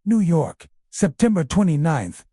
New York, September 29,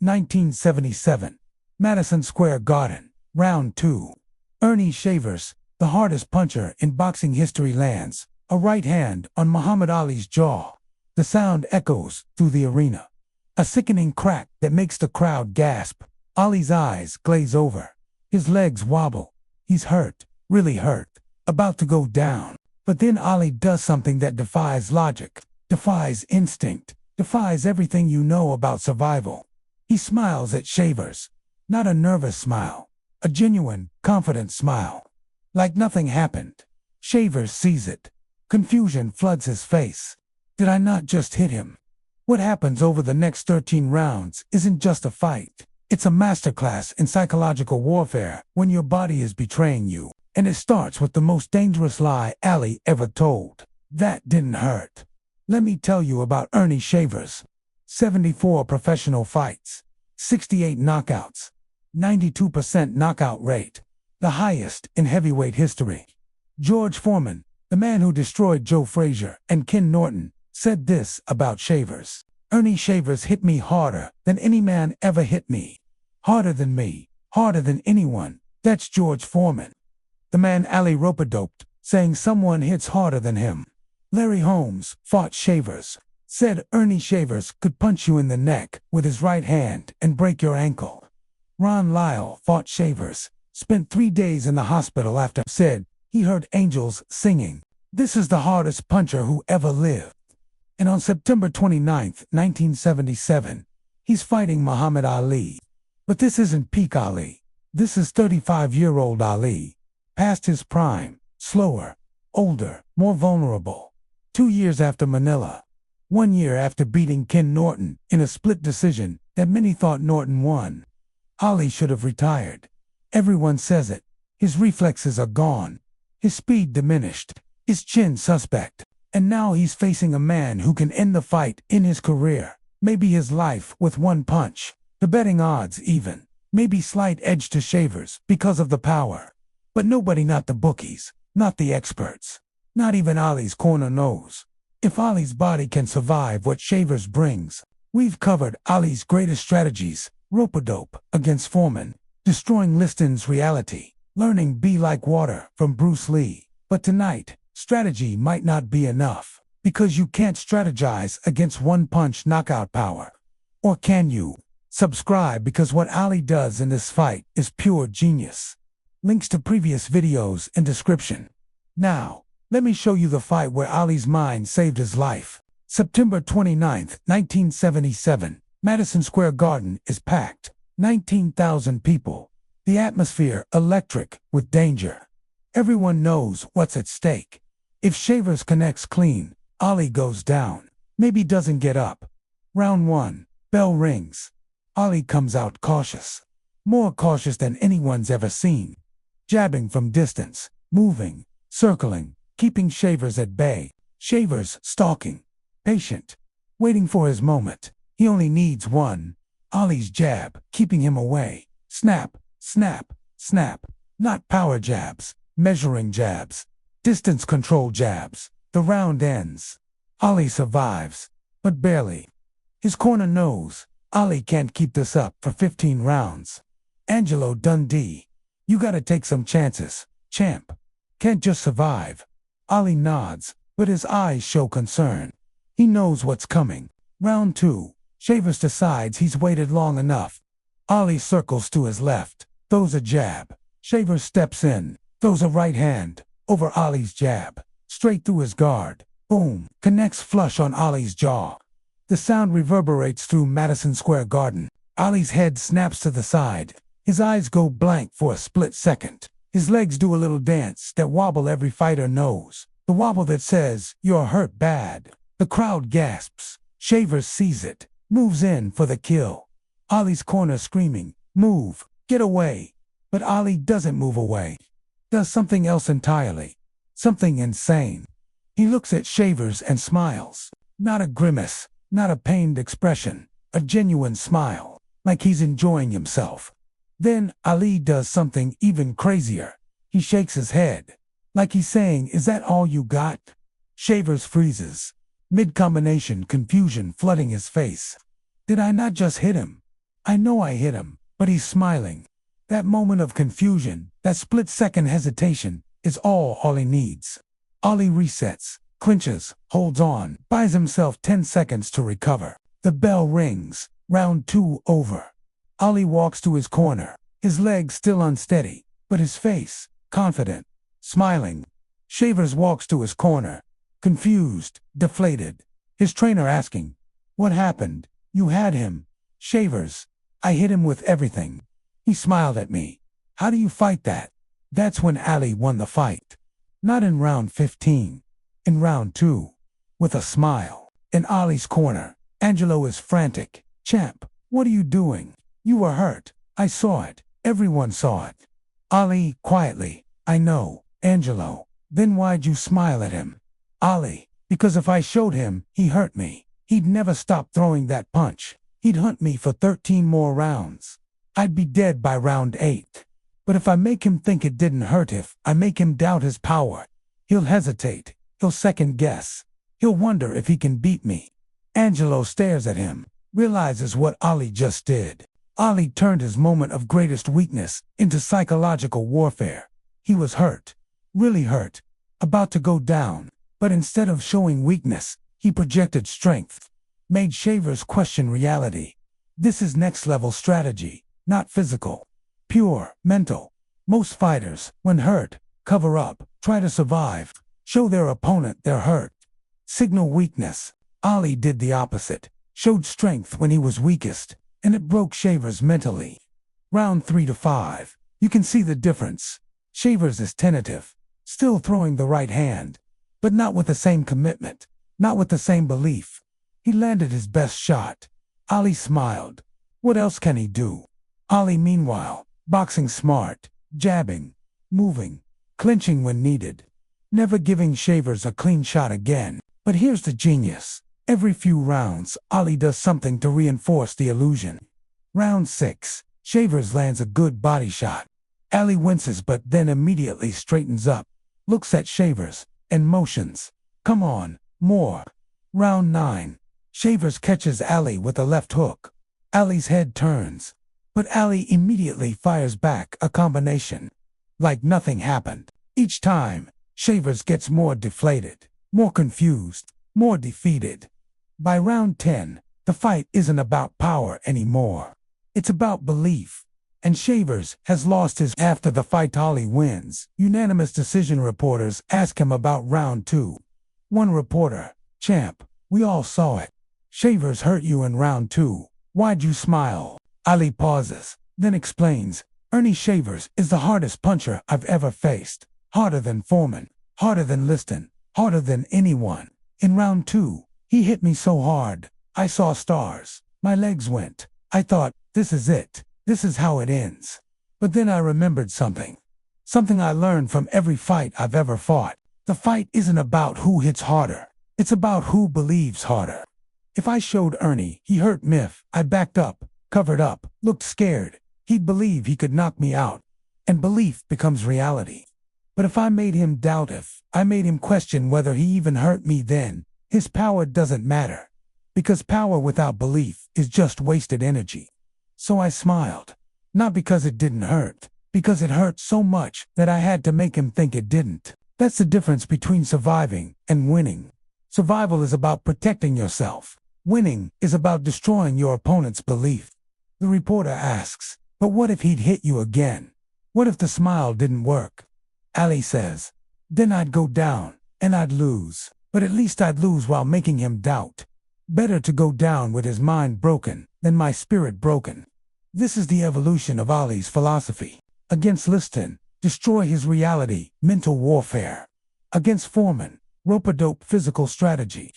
1977. Madison Square Garden, Round 2. Earnie Shavers, the hardest puncher in boxing history, lands a right hand on Muhammad Ali's jaw. The sound echoes through the arena. A sickening crack that makes the crowd gasp. Ali's eyes glaze over. His legs wobble. He's hurt, really hurt, about to go down. But then Ali does something that defies logic, defies instinct, defies everything you know about survival. He smiles at Shavers. Not a nervous smile, a genuine, confident smile. Like nothing happened. Shavers sees it. Confusion floods his face. Did I not just hit him? What happens over the next 13 rounds isn't just a fight. It's a masterclass in psychological warfare when your body is betraying you. And it starts with the most dangerous lie Ali ever told. That didn't hurt. Let me tell you about Earnie Shavers. 74 professional fights, 68 knockouts, 92% knockout rate, the highest in heavyweight history. George Foreman, the man who destroyed Joe Frazier and Ken Norton, said this about Shavers. Earnie Shavers hit me harder than any man ever hit me. Harder than me, harder than anyone. That's George Foreman. The man Ali rope-a-doped, saying someone hits harder than him. Larry Holmes fought Shavers, said Earnie Shavers could punch you in the neck with his right hand and break your ankle. Ron Lyle fought Shavers, spent 3 days in the hospital after, said he heard angels singing. This is the hardest puncher who ever lived. And on September 29, 1977, he's fighting Muhammad Ali. But this isn't peak Ali. This is 35-year-old Ali. Past his prime, slower, older, more vulnerable. 2 years after Manila. 1 year after beating Ken Norton in a split decision that many thought Norton won. Ali should have retired. Everyone says it. His reflexes are gone. His speed diminished. His chin suspect. And now he's facing a man who can end the fight in his career. Maybe his life with one punch. The betting odds even. Maybe slight edge to Shavers because of the power. But nobody, not the bookies, not the experts, not even Ali's corner knows. If Ali's body can survive what Shavers brings. We've covered Ali's greatest strategies, rope-a-dope against Foreman, destroying Liston's reality, learning be like water from Bruce Lee. But tonight, strategy might not be enough, because you can't strategize against one-punch knockout power. Or can you? Subscribe, because what Ali does in this fight is pure genius. Links to previous videos in description. Now, let me show you the fight where Ali's mind saved his life. September 29, 1977. Madison Square Garden is packed. 19,000 people. The atmosphere electric with danger. Everyone knows what's at stake. If Shavers connects clean, Ali goes down. Maybe doesn't get up. Round 1. Bell rings. Ali comes out cautious. More cautious than anyone's ever seen. Jabbing from distance, moving, circling, keeping Shavers at bay. Shavers stalking, patient, waiting for his moment. He only needs one. Ali's jab, keeping him away. Snap, snap, snap. Not power jabs, measuring jabs, distance control jabs. The round ends. Ali survives, but barely. His corner knows Ali can't keep this up for 15 rounds. Angelo Dundee. You gotta take some chances, champ. Can't just survive. Ali nods, but his eyes show concern. He knows what's coming. Round 2. Shavers decides he's waited long enough. Ali circles to his left, throws a jab. Shavers steps in, throws a right hand, over Ali's jab, straight through his guard. Boom, connects flush on Ali's jaw. The sound reverberates through Madison Square Garden. Ali's head snaps to the side. His eyes go blank for a split second. His legs do a little dance that wobble every fighter knows. The wobble that says, "You're hurt bad." The crowd gasps. Shavers sees it, moves in for the kill. Ali's corner screaming, "Move, get away." But Ali doesn't move away. Does something else entirely. Something insane. He looks at Shavers and smiles. Not a grimace, not a pained expression, a genuine smile, like he's enjoying himself. Then Ali does something even crazier. He shakes his head, like he's saying, "Is that all you got?" Shavers freezes. Mid-combination confusion flooding his face. Did I not just hit him? I know I hit him, but he's smiling. That moment of confusion, that split-second hesitation, is all Ollie needs. Ollie resets, clinches, holds on, buys himself 10 seconds to recover. The bell rings. Round 2 over. Ollie walks to his corner, his legs still unsteady, but his face, confident, smiling. Shavers walks to his corner, confused, deflated. His trainer asking, "What happened? You had him." Shavers, "I hit him with everything. He smiled at me." "How do you fight that?" That's when Ali won the fight. Not in round 15. In round 2. With a smile. In Ollie's corner, Angelo is frantic. "Champ, what are you doing? You were hurt. I saw it. Everyone saw it." Ollie, quietly, "I know, Angelo." "Then why'd you smile at him?" Ollie, "Because if I showed him he hurt me, he'd never stop throwing that punch. He'd hunt me for 13 more rounds. I'd be dead by round 8. But if I make him think it didn't hurt, if I make him doubt his power, he'll hesitate, he'll second guess, he'll wonder if he can beat me." Angelo stares at him, realizes what Ollie just did. Ollie turned his moment of greatest weakness into psychological warfare. He was hurt, really hurt, about to go down, but instead of showing weakness, he projected strength, made Shavers question reality. This is next-level strategy, not physical, pure, mental. Most fighters, when hurt, cover up, try to survive, show their opponent they're hurt, signal weakness. Ollie did the opposite, showed strength when he was weakest, and it broke Shavers mentally. Round 3 to 5. You can see the difference. Shavers is tentative, still throwing the right hand, but not with the same commitment, not with the same belief. He landed his best shot. Ollie smiled. What else can he do? Ollie, meanwhile, boxing smart, jabbing, moving, clinching when needed, never giving Shavers a clean shot again. But here's the genius. Every few rounds, Ollie does something to reinforce the illusion. Round 6, Shavers lands a good body shot. Ali winces but then immediately straightens up, looks at Shavers, and motions. "Come on, more." Round 9, Shavers catches Ali with a left hook. Ali's head turns, but Ali immediately fires back a combination. Like nothing happened. Each time, Shavers gets more deflated, more confused, more defeated. By round 10, the fight isn't about power anymore. It's about belief. And Shavers has lost his. After the fight, Ollie wins. Unanimous decision. Reporters ask him about round 2. One reporter, "Champ, we all saw it. Shavers hurt you in round 2. Why'd you smile?" Ollie pauses, then explains, "Earnie Shavers is the hardest puncher I've ever faced. Harder than Foreman, harder than Liston, harder than anyone. In round 2, he hit me so hard, I saw stars. My legs went. I thought, this is it. This is how it ends. But then I remembered something. Something I learned from every fight I've ever fought. The fight isn't about who hits harder. It's about who believes harder. If I showed Earnie he hurt Miff, I backed up, covered up, looked scared. He'd believe he could knock me out. And belief becomes reality. But if I made him doubt, if I made him question whether he even hurt me, then his power doesn't matter. Because power without belief is just wasted energy." So I smiled. Not because it didn't hurt, because it hurt so much that I had to make him think it didn't. That's the difference between surviving and winning. Survival is about protecting yourself. Winning is about destroying your opponent's belief. The reporter asks, "But what if he'd hit you again? What if the smile didn't work?" Ali says, "Then I'd go down, and I'd lose. But at least I'd lose while making him doubt. Better to go down with his mind broken than my spirit broken." This is the evolution of Ollie's philosophy. Against Liston, destroy his reality, mental warfare. Against Foreman, rope-a-dope physical strategy.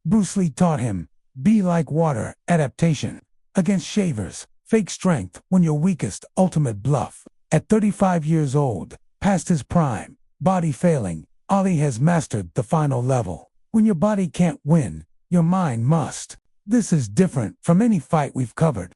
Bruce Lee taught him, be like water, adaptation. Against Shavers, fake strength when you're weakest, ultimate bluff. At 35 years old, past his prime, body failing, Ollie has mastered the final level. When your body can't win, your mind must. This is different from any fight we've covered.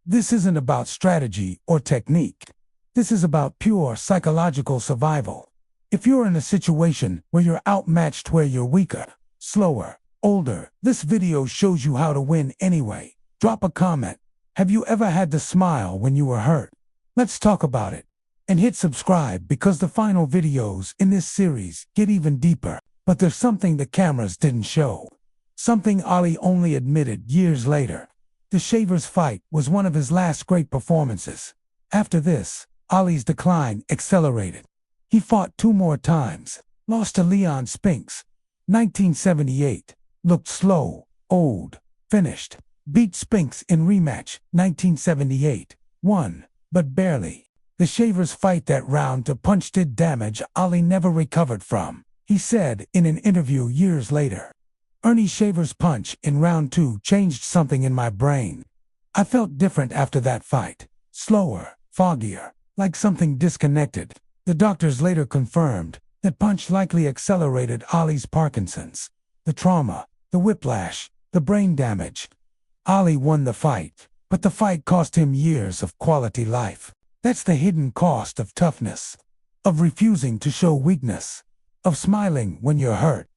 This isn't about strategy or technique. This is about pure psychological survival. If you're in a situation where you're outmatched, where you're weaker, slower, older. This video shows you how to win anyway. Drop a comment. Have you ever had to smile when you were hurt? Let's talk about it. And hit subscribe because the final videos in this series get even deeper. But there's something the cameras didn't show. Something Ali only admitted years later. The Shavers fight was one of his last great performances. After this, Ali's decline accelerated. He fought 2 more times, lost to Leon Spinks, 1978, looked slow, old, finished, beat Spinks in rematch, 1978, won, but barely. The Shavers fight that round to punch did damage Ali never recovered from. He said in an interview years later, "Earnie Shavers' punch in round 2 changed something in my brain. I felt different after that fight, slower, foggier, like something disconnected." The doctors later confirmed that punch likely accelerated Ali's Parkinson's, the trauma, the whiplash, the brain damage. Ali won the fight, but the fight cost him years of quality life. That's the hidden cost of toughness, of refusing to show weakness, of smiling when you're hurt.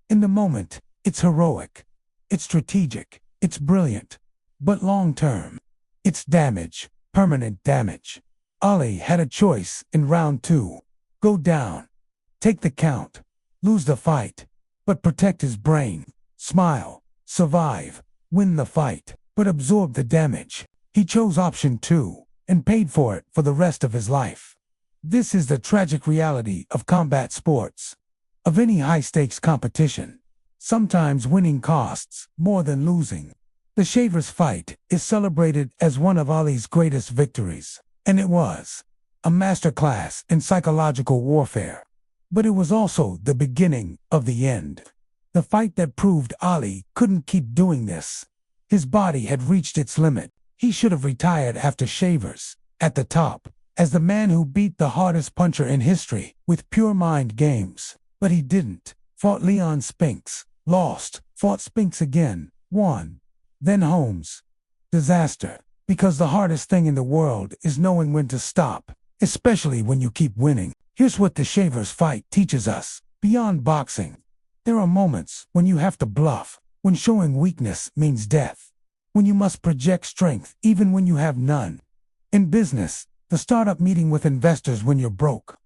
In the moment, it's heroic, it's strategic, it's brilliant, but long-term, it's damage, permanent damage. Ali had a choice in round 2. Go down, take the count, lose the fight, but protect his brain, smile, survive, win the fight, but absorb the damage. He chose option 2 and paid for it for the rest of his life. This is the tragic reality of combat sports, of any high-stakes competition. Sometimes winning costs more than losing. The Shavers fight is celebrated as one of Ali's greatest victories. And it was a masterclass in psychological warfare. But it was also the beginning of the end. The fight that proved Ali couldn't keep doing this. His body had reached its limit. He should have retired after Shavers, at the top, as the man who beat the hardest puncher in history with pure mind games. But he didn't. Fought Leon Spinks, lost, fought Spinks again, won. Then Holmes. Disaster. Because the hardest thing in the world is knowing when to stop, especially when you keep winning. Here's what the Shavers fight teaches us. Beyond boxing, there are moments when you have to bluff, when showing weakness means death, when you must project strength even when you have none. In business, the startup meeting with investors when you're broke.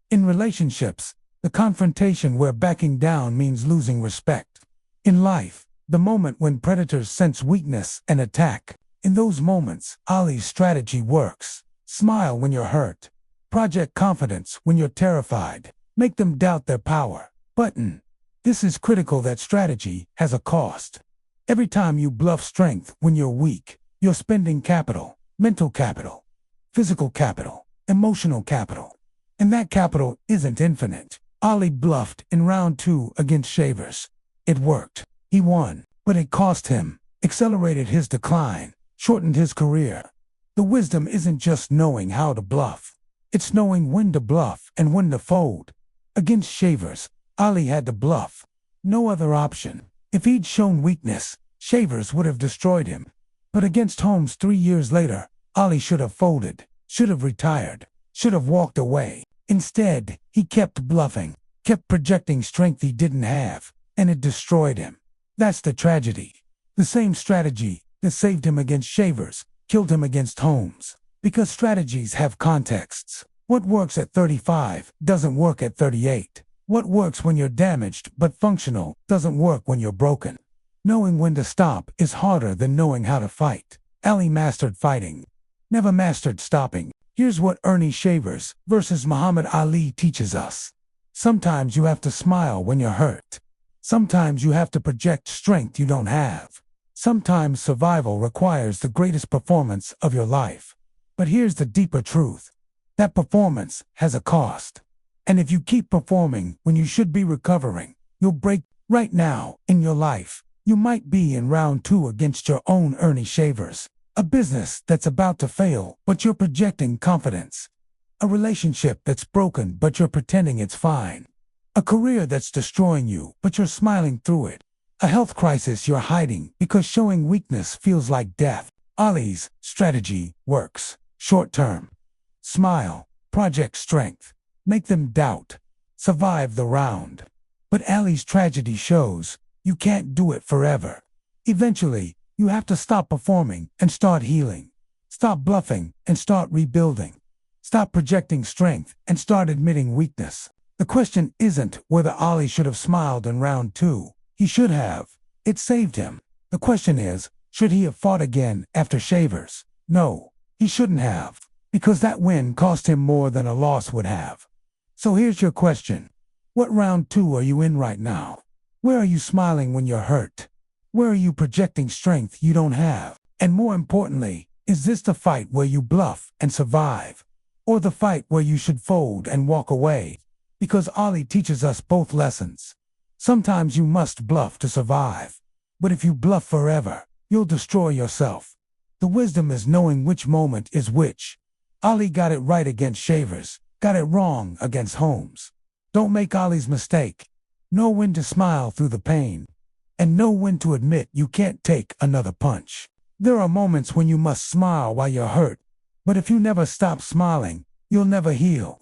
In relationships, the confrontation where backing down means losing respect. In life, the moment when predators sense weakness and attack. In those moments, Ali's strategy works. Smile when you're hurt. Project confidence when you're terrified. Make them doubt their power. Button. This is critical that strategy has a cost. Every time you bluff strength when you're weak, you're spending capital, mental capital, physical capital, emotional capital. And that capital isn't infinite. Ali bluffed in round 2 against Shavers. It worked. He won. But it cost him, accelerated his decline, shortened his career. The wisdom isn't just knowing how to bluff. It's knowing when to bluff and when to fold. Against Shavers, Ali had to bluff. No other option. If he'd shown weakness, Shavers would have destroyed him. But against Holmes 3 years later, Ali should have folded, should have retired, should have walked away. Instead, he kept bluffing, kept projecting strength he didn't have, and it destroyed him. That's the tragedy. The same strategy that saved him against Shavers killed him against Holmes. Because strategies have contexts. What works at 35 doesn't work at 38. What works when you're damaged but functional doesn't work when you're broken. Knowing when to stop is harder than knowing how to fight. Ali mastered fighting, never mastered stopping. Here's what Earnie Shavers versus Muhammad Ali teaches us. Sometimes you have to smile when you're hurt. Sometimes you have to project strength you don't have. Sometimes survival requires the greatest performance of your life. But here's the deeper truth. That performance has a cost. And if you keep performing when you should be recovering, you'll break. Right now, in your life, you might be in round 2 against your own Earnie Shavers. A business that's about to fail, but you're projecting confidence. A relationship that's broken, but you're pretending it's fine. A career that's destroying you, but you're smiling through it. A health crisis you're hiding because showing weakness feels like death. Ali's strategy works. Short term. Smile. Project strength. Make them doubt. Survive the round. But Ali's tragedy shows You can't do it forever. Eventually, you have to stop performing and start healing. Stop bluffing and start rebuilding. Stop projecting strength and start admitting weakness. The question isn't whether Ali should have smiled in round 2. He should have. It saved him. The question is, should he have fought again after Shavers? No, he shouldn't have, because that win cost him more than a loss would have. So here's your question. What round 2 are you in right now? Where are you smiling when you're hurt? Where are you projecting strength you don't have? And more importantly, is this the fight where you bluff and survive? Or the fight where you should fold and walk away? Because Ali teaches us both lessons. Sometimes you must bluff to survive. But if you bluff forever, you'll destroy yourself. The wisdom is knowing which moment is which. Ali got it right against Shavers, got it wrong against Holmes. Don't make Ali's mistake. Know when to smile through the pain. And know when to admit you can't take another punch. There are moments when you must smile while you're hurt. But if you never stop smiling, you'll never heal.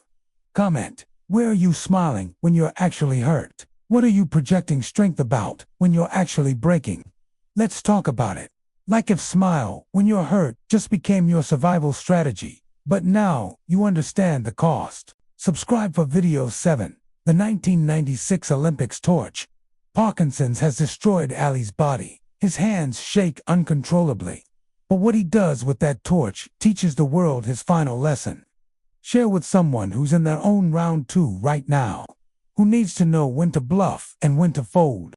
Comment. Where are you smiling when you're actually hurt? What are you projecting strength about when you're actually breaking? Let's talk about it. Like if smile when you're hurt just became your survival strategy, but now you understand the cost. Subscribe for video 7, the 1996 Olympics torch. Parkinson's has destroyed Ali's body. His hands shake uncontrollably. But what he does with that torch teaches the world his final lesson. Share with someone who's in their own round 2 right now, who needs to know when to bluff and when to fold.